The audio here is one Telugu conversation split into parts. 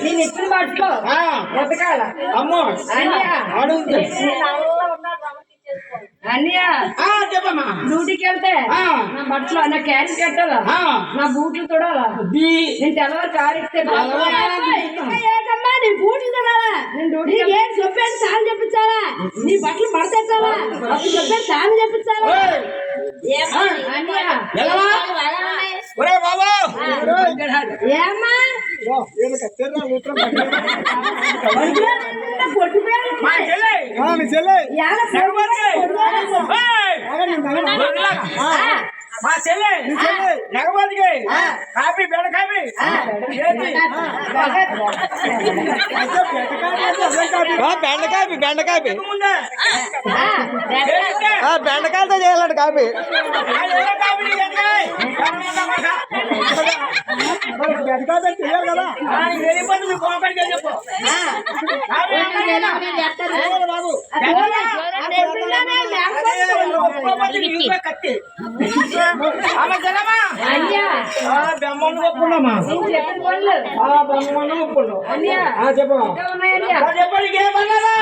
నేను ఇచ్చిన బట్టలు బతకాల అమ్మో అడుగుతా అన్నయ్య చెప్పమ్మా. డ్యూటీకి వెళ్తే నా బట్టలు నా క్యారీ కట్టాలా నా బూట్లు తొడాలా నేను తెల్లవారు కారు ఇస్తే ఏంటమ్మా నీ బూట్లు తొడాలా నేను డ్యూటీకి ఏం చెప్పాను చాలా చెప్పించాలా నీ బట్టలు మడతెట్టాలా అప్పుడు చెప్పాను చాలా చెప్పించాలా ఏమ్మా పొట్టు మా చెల్లె నగబతికి కాపీ బెడ కాపీ బెండకాయ బెండకాయలతో చేయాలంట కాపీ కత్తి బెమ్మను ఒప్పుకున్నామా బెమ్మను ఒప్పుకున్నావు చెప్పండి ఏమన్నారా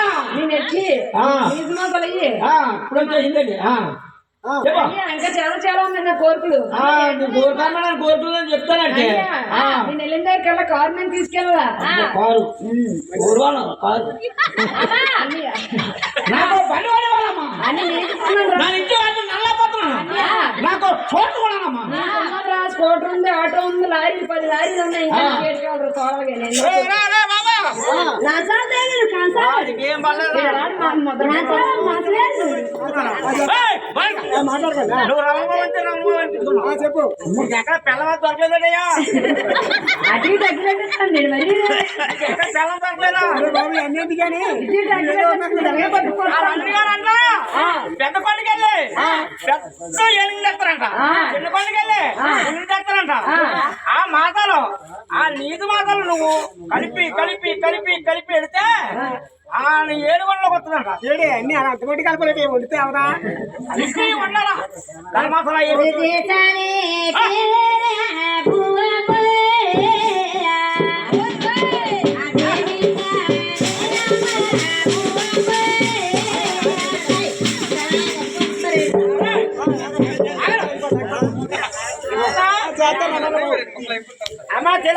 ఇప్పుడు వచ్చేసిందండి ఇంకా చాలా చాలా ఉన్నాయి నా కోరికలు కోరుకున్నా చెప్తానంటే నేను వెళ్ళిన దగ్గర కారు మేము తీసుకెళ్ళాలా కారు కారు నాకు బండి వాడేవాళ్ళమ్మా నాకు చోటు కూడా స్కూటర్ ఉంది ఆటో ఉంది లారీలు 10 లారీలు ఉన్నాయి చెప్పు ఎక్కడ పిల్లలు దొరకలేదయ్యా అది తగ్గినట్టండి మరి పిల్లలు దొరకలేదా అన్నింటి కానీ పెద్ద కొండకెళ్ళి పెద్ద ఎనిమిది తెస్తారంట చిన్న కొండకెళ్ళి ఎనిమిది తెస్తారంట ఆ మాటలు ఆ నీతి మాటలు నువ్వు కలిపి కలిపి కలిపి కలిపి పెడితే ఆ 7 గంటలకు వస్తుందంట అన్ని అంతకొట్టి కలపలేదు వండితే అవదా ఉండాలా దాని మాసాలు